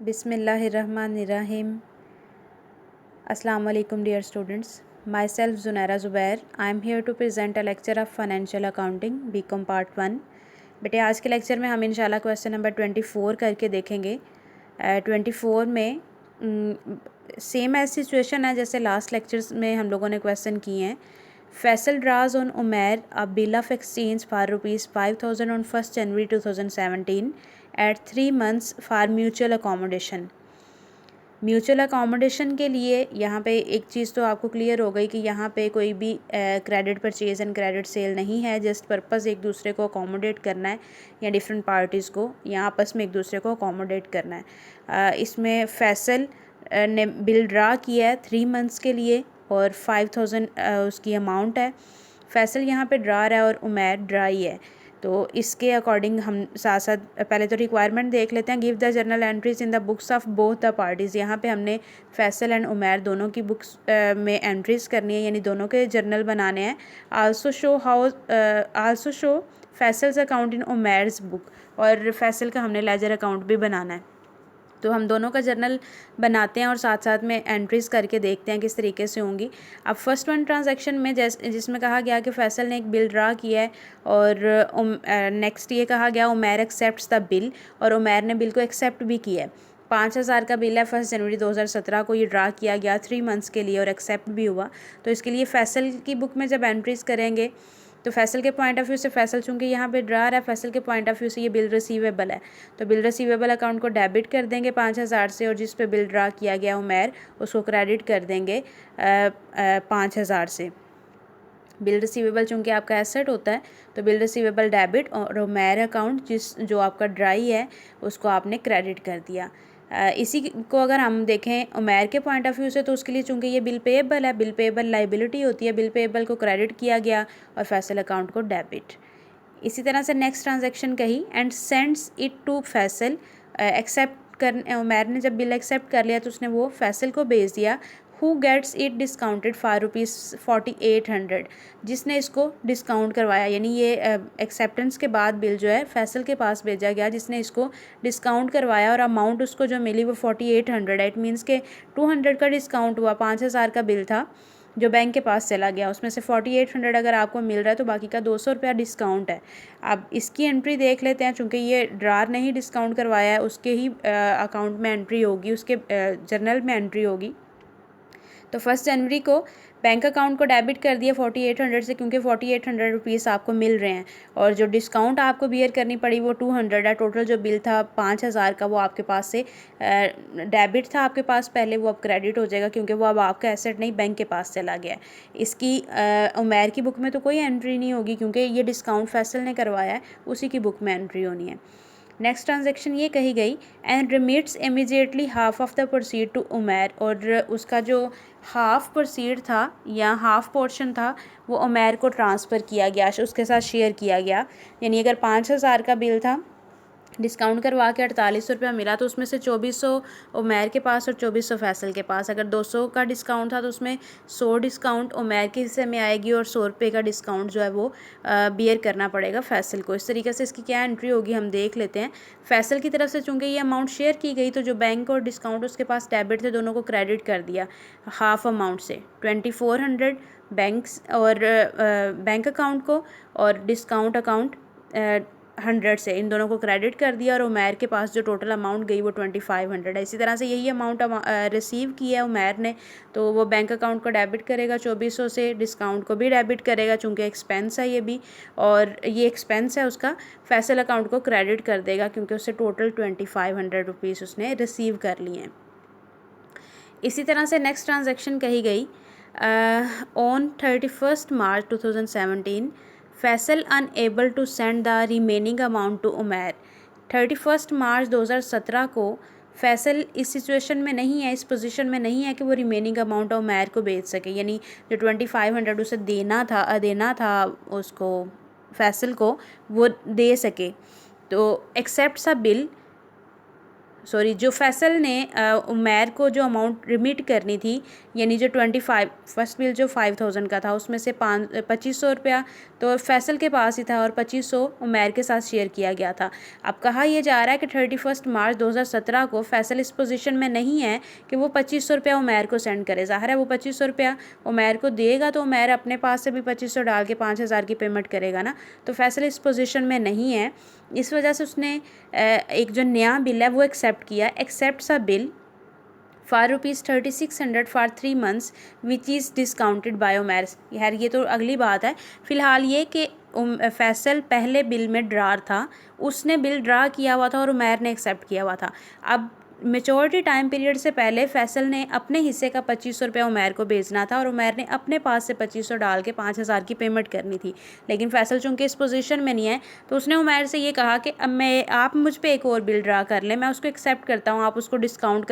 Bismillahirrahmanirrahim. Assalamu alaikum dear students. Myself Zunaira Zubair. I am here to present a lecture of Financial Accounting BCom Part 1. बेटे आज के lecture में हम इंशाल्लाह question number 24 करके देखेंगे। 24 में सेम ऐसी सिचुएशन है जैसे लास्ट लेक्चर्स में हम लोगों ने क्वेश्चन किए हैं। Faisal draws on Umair a bill of exchange for ₹5,000 on 1 January 2017 at 3 months for mutual accommodation. Mutual accommodation के लिए यहाँ पे एक चीज़ तो आपको क्लियर हो गई कि यहाँ पे कोई भी credit purchase and credit sale नहीं है। जस्ट पर्पस एक दूसरे को अकोमोडेट करना है या डिफरेंट पार्टीज़ को यहाँ आपस में एक दूसरे को अकोमोडेट करना है। इसमें फैसल ने बिल ड्रा किया है 3 months के लिए और 5,000 उसकी अमाउंट है। फैसल यहाँ पे ड्रा रहा है और उमैर ड्राई है। तो इसके अकॉर्डिंग हम साथ साथ पहले तो रिक्वायरमेंट देख लेते हैं। Give the journal entries in the books of both the parties. यहाँ पे हमने फैसल एंड उमैर दोनों की बुक्स में एंट्रीज करनी है, यानी दोनों के जर्नल बनाने हैं। Also show Faisal's account in Umair's book, और फैसल का हमने लेजर अकाउंट भी बनाना है। तो हम दोनों का जर्नल बनाते हैं और साथ साथ में एंट्रीज़ करके देखते हैं किस तरीके से होंगी। अब फर्स्ट वन ट्रांजैक्शन में जिसमें कहा गया कि फैसल ने एक बिल ड्रा किया है और नेक्स्ट ये कहा गया उमैर एक्सेप्ट्स द बिल, और उमैर ने बिल को एक्सेप्ट भी किया है। 5,000 का बिल है, 1 जनवरी 2017 को ये ड्रा किया गया 3 months के लिए और एक्सेप्ट भी हुआ। तो इसके लिए फैसल की बुक में जब एंट्रीज़ करेंगे तो फैसल के पॉइंट ऑफ व्यू से, फैसल चूँकि यहाँ पे ड्रा रहा है, फैसल के पॉइंट ऑफ व्यू से ये बिल रिसीवेबल है, तो बिल रिसीवेबल अकाउंट को डेबिट कर देंगे 5,000 से, और जिस पे बिल ड्रा किया गया उमैर उसको क्रेडिट कर देंगे 5,000 से। बिल रिसीवेबल चूँकि आपका एसेट होता है तो बिल रिसीवेबल डेबिट, और उमैर अकाउंट जो आपका ड्राई है उसको आपने क्रेडिट कर दिया। इसी को अगर हम देखें उमैर के पॉइंट ऑफ व्यू से, तो उसके लिए चूँकि ये बिल पेएबल है, बिल पेएबल लाइबिलिटी होती है, बिल पेएबल को क्रेडिट किया गया और फैसल अकाउंट को डेबिट। इसी तरह से नेक्स्ट ट्रांजैक्शन कही and sends it to Faisal. Accept कर उमैर ने जब बिल एक्सेप्ट कर लिया तो उसने वो फैसल को भेज दिया। Who gets it discounted for ₹4800, जिसने इसको डिस्काउंट करवाया, यानी ये एक्सेप्टेंस के बाद बिल जो है फैसल के पास भेजा गया जिसने इसको डिस्काउंट करवाया, और अमाउंट उसको जो मिली वो 4800 है। इट मीन्स के 200 का डिस्काउंट हुआ। 5,000 का बिल था जो बैंक के पास चला गया, उसमें से 4800 अगर आपको मिल रहा है तो बाकी का 200 रुपया डिस्काउंट है। अब इसकी एंट्री देख लेते हैं। चूँकि ये ड्रार ने ही डिस्काउंट करवाया है, उसके ही अकाउंट में एंट्री होगी, उसके जर्नल में एंट्री होगी। तो 1 जनवरी को बैंक अकाउंट को डेबिट कर दिया 4800 से, क्योंकि 4800 रुपीज़ आपको मिल रहे हैं, और जो डिस्काउंट आपको बियर करनी पड़ी वो 200 है। टोटल जो बिल था 5,000 का वो आपके पास से डेबिट था आपके पास पहले, वो अब क्रेडिट हो जाएगा क्योंकि वो अब आपका एसेट नहीं बैंक के पास चला गया है। इसकी उमैर की बुक में तो कोई एंट्री नहीं होगी क्योंकि ये डिस्काउंट फैसल ने करवाया है, उसी की बुक में एंट्री होनी है। नेक्स्ट ट्रांजैक्शन ये कही गई and remits immediately half of the proceed to Umair, और उसका जो हाफ प्रोसीड था या हाफ पोर्शन था वो उमैर को ट्रांसफ़र किया गया, उसके साथ शेयर किया गया। यानी अगर 5,000 का बिल था, डिस्काउंट करवा के 4800 रुपया मिला, तो उसमें से 2400 उमैर के पास और 2400 फैसल के पास। अगर 200 का डिस्काउंट था तो उसमें 100 डिस्काउंट उमैर के हिस्से में आएगी और 100 रुपये का डिस्काउंट जो है वो बियर करना पड़ेगा फैसल को। इस तरीके से इसकी क्या एंट्री होगी हम देख लेते हैं। फैसल की तरफ से चूँकि ये अमाउंट शेयर की गई तो जो बैंक और डिस्काउंट उसके पास डेबिट थे दोनों को क्रेडिट कर दिया हाफ अमाउंट से। 2400 बैंक्स और बैंक अकाउंट को और डिस्काउंट अकाउंट 100 से, इन दोनों को क्रेडिट कर दिया, और उमैर के पास जो टोटल अमाउंट गई वो 2500 है। इसी तरह से यही अमाउंट रिसीव किया है उमैर ने, तो वो बैंक अकाउंट को डेबिट करेगा 2400 से, डिस्काउंट को भी डेबिट करेगा चूँकि एक्सपेंस है ये भी, और ये एक्सपेंस है उसका फैसल अकाउंट को क्रेडिट कर देगा क्योंकि उससे टोटल 2500 रुपीज़ उसने रिसीव कर लिए हैं। इसी तरह से नेक्स्ट ट्रांजैक्शन कही गई on 31 March 2017 Faisal unable to send the remaining amount to Umair. 31 March 2017 को फैसल इस सिचुएशन में नहीं है, इस पोजीशन में नहीं है कि वो रिमेनिंग अमाउंट उमैर को भेज सके, यानी जो 2500 उसे देना था उसको फैसल को वो दे सके। तो एक्सेप्ट सा बिल सॉरी जो फैसल ने उमैर को जो अमाउंट रिमिट करनी थी, यानी जो 25 फर्स्ट बिल जो 5000 का था उसमें से 2500 रुपया तो फैसल के पास ही था और 2500 उमैर के साथ शेयर किया गया था। अब कहा यह जा रहा है कि 31 मार्च 2017 को फैसल इस पोजीशन में नहीं है कि वो 2500 रुपया उमैर को सेंड करे। ज़ाहिर है वो 2500 रुपया उमैर को देगा तो उमैर अपने पास से भी 2500 डाल के 5000 की पेमेंट करेगा ना, तो फैसल इस पोजीशन में नहीं है। इस वजह से उसने एक जो नया बिल है वो एक्सेप्ट किया, accept a bill for ₹3600 for 3 months which is discounted by Umair. यार ये तो अगली बात है। फ़िलहाल ये कि फैसल पहले बिल में ड्रा था, उसने बिल ड्रा किया हुआ था और उमैर ने एक्सेप्ट किया हुआ था। अब मेचोरिटी टाइम पीरियड से पहले फैसल ने अपने हिस्से का 2500 रुपया उमैर को भेजना था और उमैर ने अपने पास से 2500 डाल के 5000 की पेमेंट करनी थी। लेकिन फैसल चूँकि इस पोजीशन में नहीं है तो उसने उमैर से ये कहा कि अब आप मुझ पे एक और बिल ड्रा कर लें, मैं उसको एक्सेप्ट करता हूँ, आप उसको डिस्काउंट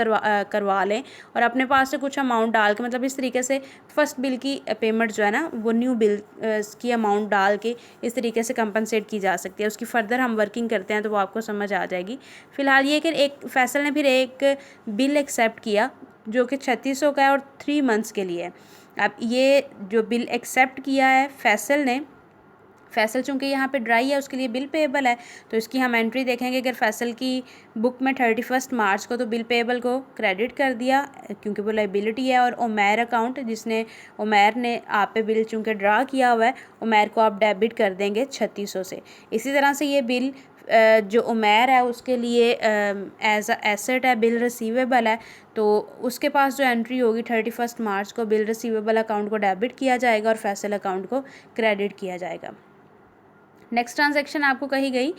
करवा लें और अपने पास से कुछ अमाउंट डाल के, मतलब इस तरीके से फर्स्ट बिल की पेमेंट जो है ना वो न्यू बिल की अमाउंट डाल के इस तरीके से कंपनसेट की जा सकती है। उसकी फ़र्दर हम वर्किंग करते हैं तो वो आपको समझ आ जाएगी। फ़िलहाल ये कि एक फैसल ने फिर एक बिल एक्सेप्ट किया जो कि 3600 का है और 3 months के लिए। अब ये जो बिल एक्सेप्ट किया है फैसल ने, फैसल चूँकि यहाँ पे ड्राई है उसके लिए बिल पेएबल है, तो इसकी हम एंट्री देखेंगे। अगर फैसल की बुक में 31 मार्च को तो बिल पेएबल को क्रेडिट कर दिया क्योंकि वो लाइबिलिटी है, और उमैर अकाउंट जिसने उमैर ने आप पे बिल चूँकि ड्रा किया हुआ है, उमैर को आप डेबिट कर देंगे 3600 से। इसी तरह से ये बिल जो उमैर है उसके लिए एज अ एसेट है, बिल रिसीवेबल है, तो उसके पास जो एंट्री होगी 31 मार्च को बिल रिसीवेबल अकाउंट को डेबिट किया जाएगा और फैसल अकाउंट को क्रेडिट किया जाएगा। नेक्स्ट ट्रांजैक्शन आपको कही गई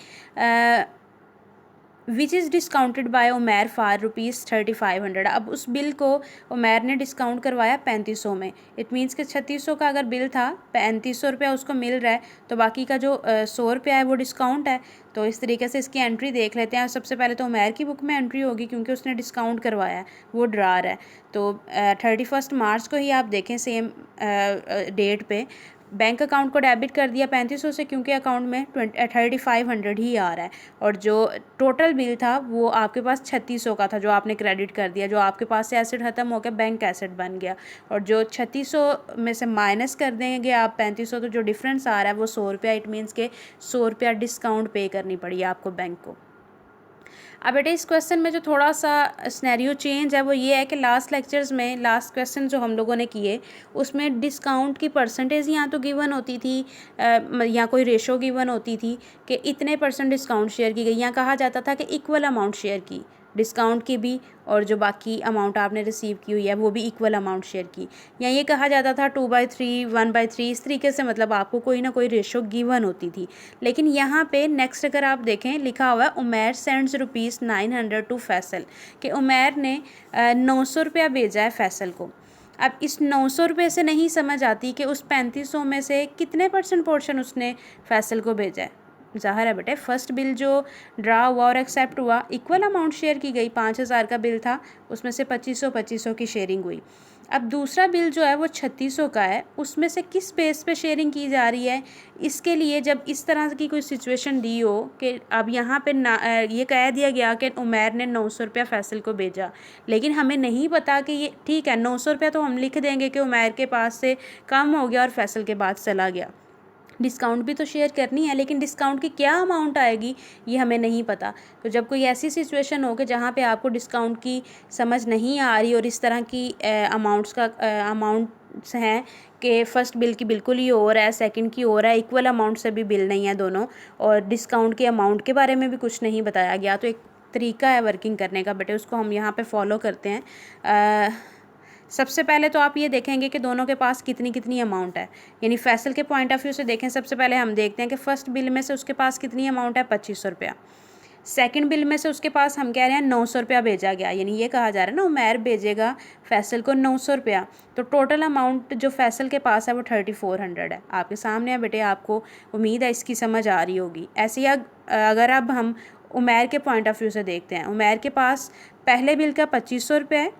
which is discounted by Umair for ₹3500। अब उस बिल को उमैर ने डिस्काउंट करवाया 3500 में। इट मीन्स कि 3600 का अगर बिल था, 3500 रुपया उसको मिल रहा है, तो बाकी का जो 100 रुपया है वो डिस्काउंट है। तो इस तरीके से इसकी एंट्री देख लेते हैं। सबसे पहले तो उमैर की बुक में एंट्री होगी क्योंकि उसने डिस्काउंट करवाया है, वो ड्रार है। तो 31 मार्च को ही आप देखें सेम डेट पे बैंक अकाउंट को डेबिट कर दिया 3500 से क्योंकि अकाउंट में 3500 ही आ रहा है, और जो टोटल बिल था वो आपके पास 3600 का था जो आपने क्रेडिट कर दिया, जो आपके पास से एसेट ख़त्म हो गया, बैंक एसेट बन गया, और जो 3600 में से माइनस कर देंगे आप 3500 तो जो डिफरेंस आ रहा है वो 100 रुपया। इट मीन्स के 100 रुपया डिस्काउंट पे करनी पड़ी आपको बैंक को। अब बेटे इस क्वेश्चन में जो थोड़ा सा स्नैरियो चेंज है वो ये है कि लास्ट लेक्चर्स में लास्ट क्वेश्चन जो हम लोगों ने किए उसमें डिस्काउंट की परसेंटेज यहाँ तो गिवन होती थी या कोई रेशो गिवन होती थी कि इतने % डिस्काउंट शेयर की गई। यहाँ कहा जाता था कि इक्वल अमाउंट शेयर की, डिस्काउंट की भी और जो बाकी अमाउंट आपने रिसीव की हुई है वो भी इक्वल अमाउंट शेयर की। या ये कहा जाता था 2/3 1/3 इस तरीके से, मतलब आपको कोई ना कोई रेशो गिवन होती थी। लेकिन यहाँ पे नेक्स्ट अगर आप देखें लिखा हुआ है उमैर सेंड्स ₹900 टू फैसल, कि उमैर ने 900 रुपया भेजा है फैसल को। अब इस 900 रुपये से नहीं समझ आती कि उस 3500 में से कितने % पोर्शन उसने फैसल को भेजा है। ज़ाहिर है बेटे फर्स्ट बिल जो ड्रा हुआ और एक्सेप्ट हुआ इक्वल अमाउंट शेयर की गई, 5000 का बिल था उसमें से 2500 की शेयरिंग हुई। अब दूसरा बिल जो है वो 3600 का है, उसमें से किस बेस पे शेयरिंग की जा रही है। इसके लिए जब इस तरह की कोई सिचुएशन दी हो कि अब यहाँ पे ये कह दिया गया कि उमैर ने 900 रुपया फैसल को भेजा, लेकिन हमें नहीं पता कि ये ठीक है 900 रुपया तो हम लिख देंगे कि उमैर के पास से कम हो गया और फैसल के पास चला गया, डिस्काउंट भी तो शेयर करनी है, लेकिन डिस्काउंट की क्या अमाउंट आएगी ये हमें नहीं पता। तो जब कोई ऐसी सिचुएशन हो कि जहाँ पे आपको डिस्काउंट की समझ नहीं आ रही और इस तरह की अमाउंट्स हैं कि फ़र्स्ट बिल की बिल्कुल ही और है, सेकंड की और है, इक्वल अमाउंट से भी बिल नहीं है दोनों, और डिस्काउंट के अमाउंट के बारे में भी कुछ नहीं बताया गया, तो एक तरीका है वर्किंग करने का बेटे, उसको हम यहाँ पर फॉलो करते हैं। सबसे पहले तो आप ये देखेंगे कि दोनों के पास कितनी कितनी अमाउंट है, यानी फैसल के पॉइंट ऑफ व्यू से देखें। सबसे पहले हम देखते हैं कि फ़र्स्ट बिल में से उसके पास कितनी अमाउंट है 2500 रुपया, सेकंड बिल में से उसके पास हम कह रहे हैं 900 रुपया भेजा गया, यानी ये कहा जा रहा है ना उमैर भेजेगा फैसल को 900 रुपया, तो टोटल अमाउंट जो फैसल के पास है वो 3400 है। आपके सामने है बेटे, आपको उम्मीद है इसकी समझ आ रही होगी। ऐसे ही अगर अब हम उमैर के पॉइंट ऑफ व्यू से देखते हैं, उमैर के पास पहले बिल का 2500 रुपया है,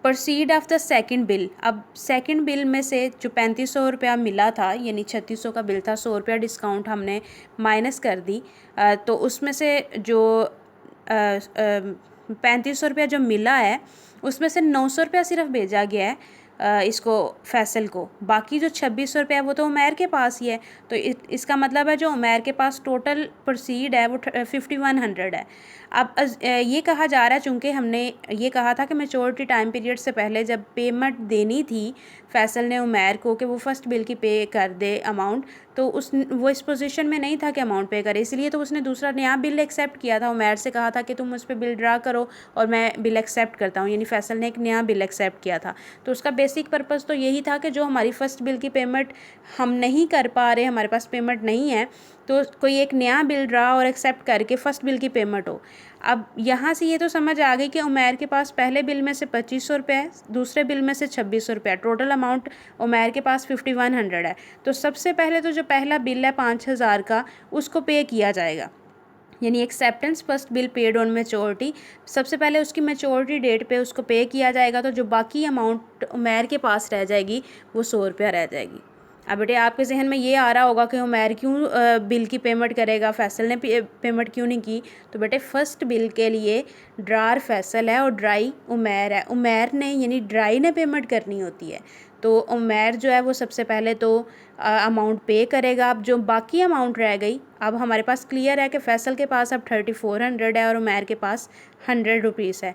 proceed of the second bill. अब सेकंड बिल में से जो 3500 रुपया मिला था, यानी 3600 का बिल था, 100 रुपया डिस्काउंट हमने माइनस कर दी, तो उसमें से जो ₹3500 जो मिला है उसमें से ₹900 सिर्फ भेजा गया है इसको फैसल को, बाकी जो ₹2600 है वो तो उमैर के पास ही है। तो इसका मतलब है जो उमैर के पास टोटल प्रोसीड है वो 5100 है। अब ये कहा जा रहा है, चूँकि हमने ये कहा था कि मैच्योरिटी टाइम पीरियड से पहले जब पेमेंट देनी थी फैसल ने उमैर को कि वो फ़र्स्ट बिल की पे कर दे अमाउंट, तो वो इस पोजीशन में नहीं था कि अमाउंट पे करे, इसलिए तो उसने दूसरा नया बिल एक्सेप्ट किया था। उमैर से कहा था कि तुम उस पर बिल ड्रा करो और मैं बिल एक्सेप्ट करता हूँ, यानी फैसल ने एक नया बिल एक्सेप्ट किया था। तो उसका बेसिक पर्पज़ तो यही था कि जो हमारी फ़र्स्ट बिल की पेमेंट हम नहीं कर पा रहे, हमारे पास पेमेंट नहीं है, तो कोई एक नया बिल ड्रा और एक्सेप्ट करके फ़र्स्ट बिल की पेमेंट हो। अब यहाँ से ये तो समझ आ गई कि उमैर के पास पहले बिल में से ₹2500 है, दूसरे बिल में से ₹2600 है, टोटल अमाउंट उमैर के पास 5100 है। तो सबसे पहले तो जो पहला बिल है 5000 का उसको पे किया जाएगा, यानी acceptance first bill paid on maturity, सबसे पहले उसकी मैच्योरिटी डेट पे उसको पे किया जाएगा। तो जो बाकी अमाउंट उमैर के पास रह जाएगी वो ₹100 रह जाएगी। अब बेटे आपके जहन में ये आ रहा होगा कि उमैर क्यों बिल की पेमेंट करेगा, फैसल ने पेमेंट क्यों नहीं की। तो बेटे फ़र्स्ट बिल के लिए ड्रार फैसल है और ड्राई उमैर है। उमैर ने यानी ड्राई ने पेमेंट करनी होती है, तो उमैर जो है वो सबसे पहले तो अमाउंट पे करेगा। अब जो बाकी अमाउंट रह गई, अब हमारे पास क्लियर है कि फ़ैसल के पास अब 3400 है और उमैर के पास ₹100 है।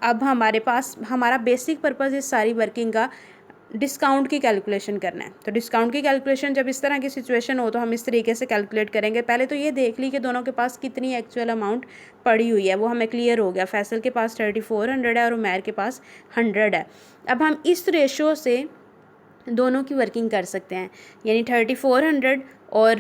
अब हमारे पास हमारा बेसिक पर्पज़ इस सारी वर्किंग का डिस्काउंट की कैलकुलेशन करना है। तो डिस्काउंट की कैलकुलेशन जब इस तरह की सिचुएशन हो तो हम इस तरीके से कैलकुलेट करेंगे। पहले तो ये देख ली कि दोनों के पास कितनी एक्चुअल अमाउंट पड़ी हुई है, वो हमें क्लियर हो गया। फैसल के पास 3400 है और उमैर के पास 100 है। अब हम इस रेशो से दोनों की वर्किंग कर सकते हैं, यानी 3400 और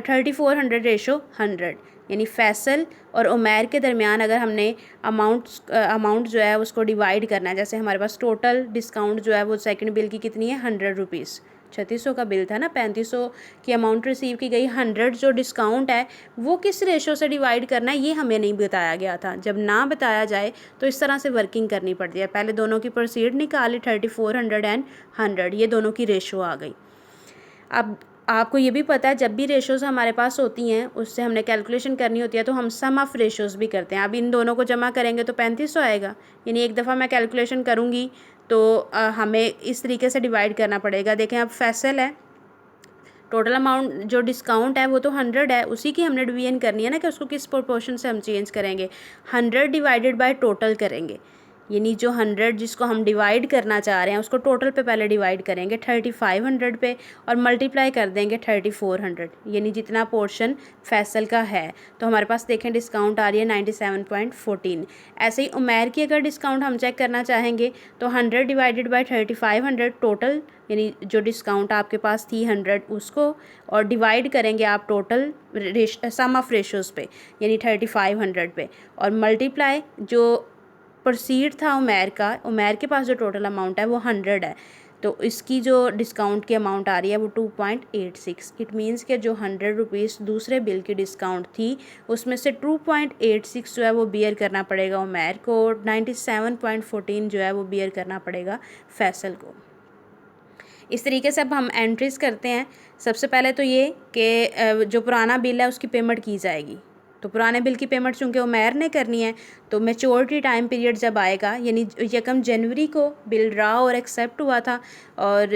3400 रेशो 100, यानी फैसल और उमैर के दरमियान अगर हमने अमाउंट जो है उसको डिवाइड करना है, जैसे हमारे पास टोटल डिस्काउंट जो है वो सेकंड बिल की कितनी है ₹100, 3600 का बिल था ना, 3500 की अमाउंट रिसीव की गई, 100 जो डिस्काउंट है वो किस रेशो से डिवाइड करना है ये हमें नहीं बताया गया था। जब ना बताया जाए तो इस तरह से वर्किंग करनी पड़ती है। पहले दोनों की प्रोसीड निकाली, 3400 एंड 100, ये दोनों की रेशो आ गई। अब आपको ये भी पता है जब भी रेशोज़ हमारे पास होती हैं उससे हमने कैलकुलेशन करनी होती है तो हम सम ऑफ रेशोज़ भी करते हैं। अब इन दोनों को जमा करेंगे तो 3500 आएगा, यानी एक दफ़ा मैं कैलकुलेशन करूँगी तो हमें इस तरीके से डिवाइड करना पड़ेगा। देखें अब फैसल है, टोटल अमाउंट जो डिस्काउंट है वो तो 100 है, उसी की हमने डिवीजन करनी है ना कि उसको किस प्रोपोर्शन से हम चेंज करेंगे। 100 डिवाइडेड बाय टोटल करेंगे, यानी जो 100 जिसको हम डिवाइड करना चाह रहे हैं उसको टोटल पे पहले डिवाइड करेंगे 3500 पे और मल्टीप्लाई कर देंगे 3400, यानी जितना पोर्शन फैसल का है। तो हमारे पास देखें डिस्काउंट आ रही है 97.14। ऐसे ही उमैर की अगर डिस्काउंट हम चेक करना चाहेंगे तो 100 डिवाइडेड बाई 3500 टोटल, यानी जो डिस्काउंट आपके पास थी 100 उसको, और डिवाइड करेंगे आप टोटल सम ऑफ रेशोज़ पे यानी 3500 पे, और मल्टीप्लाई जो प्रोसीड था उमैर के पास जो टोटल अमाउंट है वो 100 है, तो इसकी जो डिस्काउंट की अमाउंट आ रही है वो 2.86। इट मीन्स कि जो ₹100 दूसरे बिल की डिस्काउंट थी उसमें से 2.86 जो है वो बियर करना पड़ेगा उमैर को, 97.14 जो है वो बियर करना पड़ेगा फैसल को। इस तरीके से अब हम एंट्रीज़ करते हैं। सबसे पहले तो ये कि जो पुराना बिल है उसकी पेमेंट की जाएगी, तो पुराने बिल की पेमेंट चूँकि उमैर ने करनी है तो मैच्योरिटी टाइम पीरियड जब आएगा, यानी 1 जनवरी को बिल ड्रा और एक्सेप्ट हुआ था और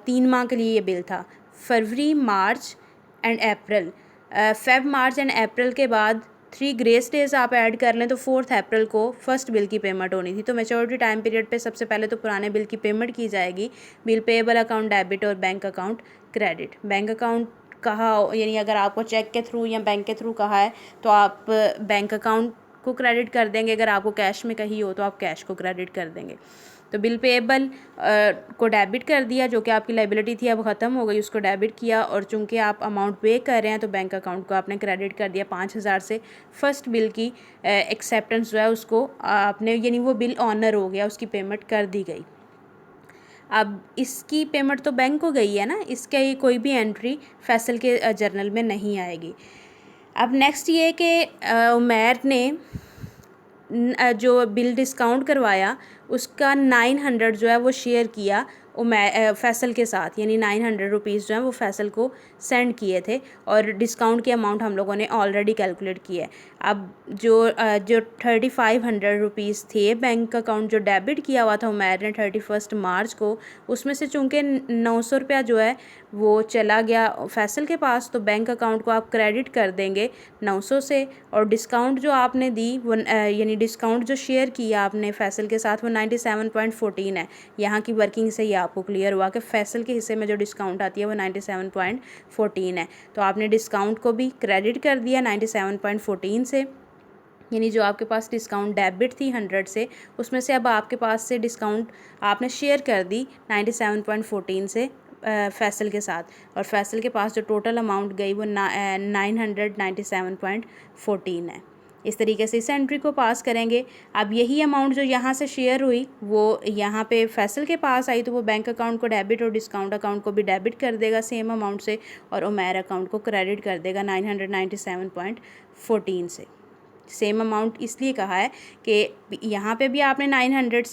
3 माह के लिए ये बिल था, February March and April, Feb March and April के बाद 3 ग्रेस डेज आप ऐड कर लें तो 4 अप्रैल को फर्स्ट बिल की पेमेंट होनी थी। तो मैच्योरिटी टाइम पीरियड पे सबसे पहले तो पुराने बिल की पेमेंट की जाएगी, बिल पेएबल अकाउंट डेबिट और bank account credit. Bank account कहा, यानी अगर आपको चेक के थ्रू या बैंक के थ्रू कहा है तो आप बैंक अकाउंट को क्रेडिट कर देंगे, अगर आपको कैश में कही हो तो आप कैश को क्रेडिट कर देंगे। तो बिल पेएबल को डेबिट कर दिया, जो कि आपकी लाइबिलिटी थी अब ख़त्म हो गई, उसको डेबिट किया, और चूंकि आप अमाउंट पे कर रहे हैं तो बैंक अकाउंट को आपने क्रेडिट कर दिया 5000 से। फर्स्ट बिल की एक्सेप्टेंस जो है उसको आपने, यानी वो बिल ऑनर हो गया, उसकी पेमेंट कर दी गई। अब इसकी पेमेंट तो बैंक को गई है ना, इसके कोई भी एंट्री फैसल के जर्नल में नहीं आएगी। अब नेक्स्ट ये कि उमैर ने जो बिल डिस्काउंट करवाया उसका 900 जो है वो शेयर किया फैसल के साथ, यानी 900 रुपीज़ जो है वो फैसल को सेंड किए थे और डिस्काउंट की अमाउंट हम लोगों ने ऑलरेडी कैलकुलेट की है। अब जो 3500 रुपीज़ थे बैंक अकाउंट जो डेबिट किया हुआ था उमैर ने 31 मार्च को, उसमें से चूँकि 900 रुपया जो है वो चला गया फैसल के पास, तो बैंक अकाउंट को आप क्रेडिट कर देंगे 900 से, और डिस्काउंट जो आपने दी वो यानी डिस्काउंट जो शेयर किया आपने फैसल के साथ वो 97.14 है। यहाँ की वर्किंग से ये आपको क्लियर हुआ कि फैसल के हिस्से में जो डिस्काउंट आती है वो 97.14 है। तो आपने डिस्काउंट को भी क्रेडिट कर दिया 97.14 से, यानी जो आपके पास डिस्काउंट डेबिट थी 100 से, उसमें से अब आपके पास से डिस्काउंट आपने शेयर कर दी 97.14 से फैसल के साथ, और फैसल के पास जो टोटल अमाउंट गई वो 997.14 है। इस तरीके से इस एंट्री को पास करेंगे। अब यही अमाउंट जो यहाँ से शेयर हुई वो यहाँ पे फैसल के पास आई, तो वो बैंक अकाउंट को डेबिट और डिस्काउंट अकाउंट को भी डेबिट कर देगा सेम अमाउंट से, और उमैर अकाउंट को क्रेडिट कर देगा 997.14 से। सेम अमाउंट इसलिए कहा है कि यहाँ पे भी आपने 900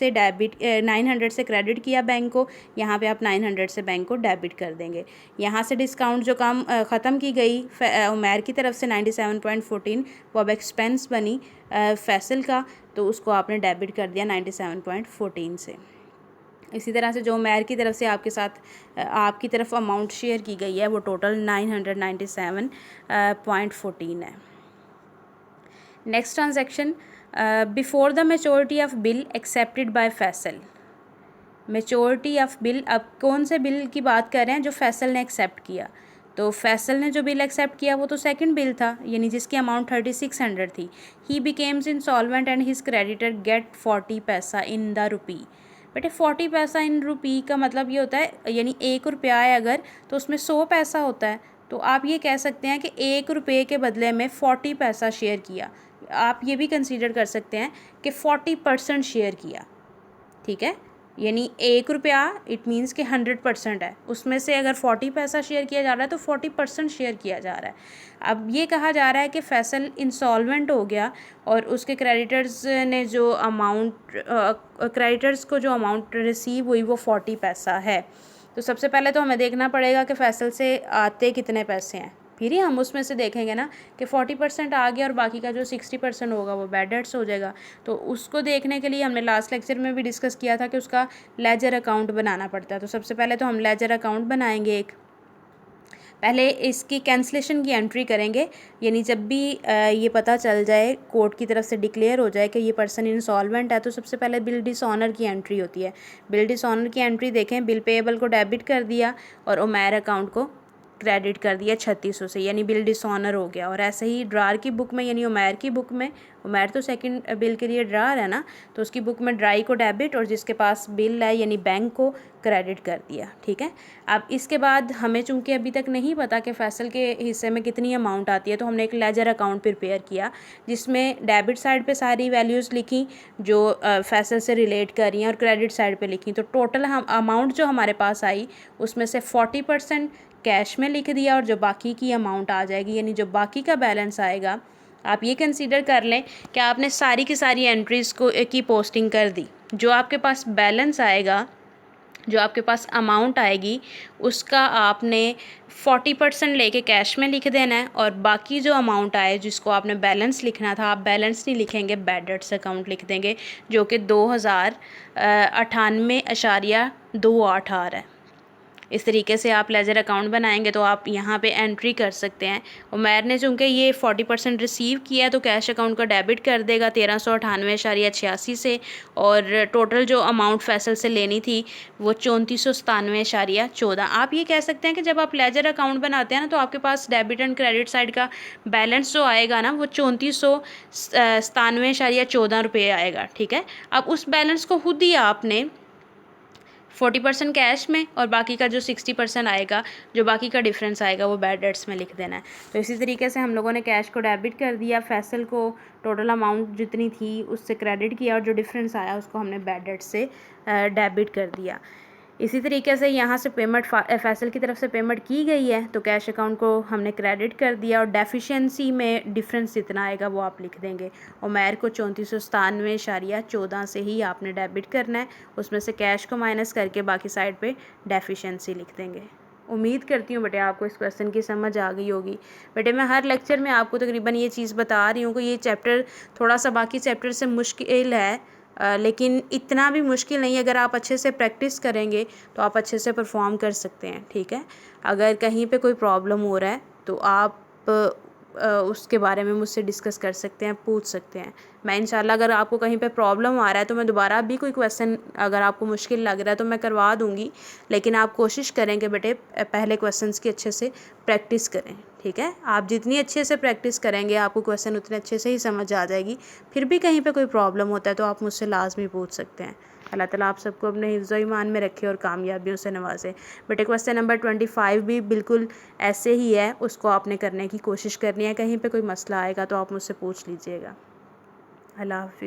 से क्रेडिट किया बैंक को, यहाँ पे आप 900 से बैंक को डेबिट कर देंगे। यहाँ से डिस्काउंट जो काम ख़त्म की गई उमैर की तरफ से 97.14, वो अब एक्सपेंस बनी फैसल का, तो उसको आपने डेबिट कर दिया 97.14 से। इसी तरह से जो उमैर की तरफ से आपके साथ आपकी तरफ अमाउंट शेयर की गई है वो टोटल 997.14 है। Next transaction, before the maturity of bill accepted by Faisal. Maturity of bill, अब कौन से बिल की बात कर रहे हैं? जो फैसल ने एक्सेप्ट किया। तो फैसल ने जो बिल एक्सेप्ट किया वो तो सेकंड बिल था, यानी जिसकी अमाउंट 3600 थी। He becomes insolvent and his creditor get 40 paisa in the rupee. बेटे 40 पैसा इन रुपी का मतलब ये होता है, यानी 1 रुपया है अगर तो उसमें 100 पैसा होता है, तो आप ये कह सकते हैं कि 1 रुपये के बदले में 40 पैसा शेयर किया। आप ये भी कंसीडर कर सकते हैं कि 40% शेयर किया, ठीक है, यानी 1 रुपया इट मीन्स कि 100% है, उसमें से अगर 40 पैसा शेयर किया जा रहा है तो 40% शेयर किया जा रहा है। अब ये कहा जा रहा है कि फैसल इंसॉल्वेंट हो गया और उसके क्रेडिटर्स ने जो अमाउंट क्रेडिटर्स को जो अमाउंट रिसीव हुई वो 40 पैसा है। तो सबसे पहले तो हमें देखना पड़ेगा कि फैसल से आते कितने पैसे हैं, फिर ही हम उसमें से देखेंगे ना कि 40% आ गया और बाकी का जो 60% होगा वो बैड डेट्स हो जाएगा। तो उसको देखने के लिए हमने लास्ट लेक्चर में भी डिस्कस किया था कि उसका लेजर अकाउंट बनाना पड़ता है। तो सबसे पहले तो हम लेजर अकाउंट बनाएंगे एक, पहले इसकी कैंसिलेशन की एंट्री करेंगे, यानी जब भी ये पता चल जाए कोर्ट की तरफ से डिक्लेयर हो जाए कि ये पर्सन इंसॉल्वेंट है, तो सबसे पहले बिल डिसऑनर की एंट्री होती है। बिल डिसऑनर की एंट्री देखें, बिल पेएबल को डेबिट कर दिया और उमैर अकाउंट को क्रेडिट कर दिया 3600 से, यानी बिल डिसऑनर हो गया। और ऐसे ही ड्रार की बुक में, यानी उमैर की बुक में, उमैर तो सेकंड बिल के लिए ड्रार है ना, तो उसकी बुक में ड्राई को डेबिट और जिसके पास बिल है यानी बैंक को क्रेडिट कर दिया, ठीक है। अब इसके बाद हमें चूंकि अभी तक नहीं पता कि फैसल के हिस्से में कितनी अमाउंट आती है, तो हमने एक लेजर अकाउंट प्रिपेयर किया जिसमें डेबिट साइड पे सारी वैल्यूज़ लिखी जो फैसल से रिलेट कर रही हैं और क्रेडिट साइड पे लिखी। तो टोटल हम अमाउंट जो हमारे पास आई उसमें से 40% कैश में लिख दिया और जो बाकी की अमाउंट आ जाएगी, यानी जो बाकी का बैलेंस आएगा, आप ये कंसीडर कर लें कि आपने सारी की सारी एंट्रीज़ को की पोस्टिंग कर दी। जो आपके पास बैलेंस आएगा, जो आपके पास अमाउंट आएगी, उसका आपने 40% लेके कैश में लिख देना है और बाकी जो अमाउंट आए जिसको आपने बैलेंस लिखना था, आप बैलेंस नहीं लिखेंगे, बैड डेट्स अकाउंट लिख देंगे जो कि 2098.28 आ रहा है। इस तरीके से आप लेजर अकाउंट बनाएंगे तो आप यहाँ पे एंट्री कर सकते हैं। उमैर ने चूँकि ये 40% रिसीव किया तो कैश अकाउंट को डेबिट कर देगा 1398.86 से, और टोटल जो अमाउंट फैसल से लेनी थी वो 3497.14। आप ये कह सकते हैं कि जब आप लेजर अकाउंट बनाते हैं ना, तो आपके पास डेबिट एंड क्रेडिट साइड का बैलेंस जो आएगा ना वो 3497.14 रुपये आएगा, ठीक है। अब उस बैलेंस को खुद ही आपने 40% कैश में और बाकी का जो 60% आएगा, जो बाकी का डिफरेंस आएगा वो बैड डेट्स में लिख देना है। तो इसी तरीके से हम लोगों ने कैश को डेबिट कर दिया, फैसल को टोटल अमाउंट जितनी थी उससे क्रेडिट किया और जो डिफरेंस आया उसको हमने बैड डेट्स से डेबिट कर दिया। इसी तरीके से यहाँ से पेमेंट फैसल की तरफ से पेमेंट की गई है तो कैश अकाउंट को हमने क्रेडिट कर दिया और डेफिशिएंसी में डिफरेंस जितना आएगा वो आप लिख देंगे। उमैर को 3497.14 से ही आपने डेबिट करना है, उसमें से कैश को माइनस करके बाकी साइड पे डेफिशिएंसी लिख देंगे। उम्मीद करती हूँ बेटे आपको इस क्वेश्चन की समझ आ गई होगी। बेटे मैं हर लेक्चर में आपको तकरीबन ये चीज़ बता रही हूँ कि ये चैप्टर थोड़ा सा बाकी चैप्टर से मुश्किल है, लेकिन इतना भी मुश्किल नहीं है। अगर आप अच्छे से प्रैक्टिस करेंगे तो आप अच्छे से परफॉर्म कर सकते हैं, ठीक है। अगर कहीं पे कोई प्रॉब्लम हो रहा है तो आप उसके बारे में मुझसे डिस्कस कर सकते हैं, पूछ सकते हैं। मैं इंशाल्लाह अगर आपको कहीं पे प्रॉब्लम आ रहा है तो मैं दोबारा भी कोई क्वेश्चन अगर आपको मुश्किल लग रहा है तो मैं करवा दूँगी, लेकिन आप कोशिश करेंगे बेटे पहले क्वेश्चंस की अच्छे से प्रैक्टिस करें, ठीक है। आप जितनी अच्छे से प्रैक्टिस करेंगे आपको क्वेश्चन उतने अच्छे से ही समझ आ जाएगी। फिर भी कहीं पे कोई प्रॉब्लम होता है तो आप मुझसे लाजमी पूछ सकते हैं। अल्लाह ताला आप सबको अपने हिफ्ज़ व ईमान में रखे और कामयाबियों से नवाजे। बेटे क्वेश्चन नंबर 25 भी बिल्कुल ऐसे ही है, उसको आपने करने की कोशिश करनी है। कहीं पे कोई मसला आएगा तो आप मुझसे पूछ लीजिएगा। अल्लाह हाफ़िज़।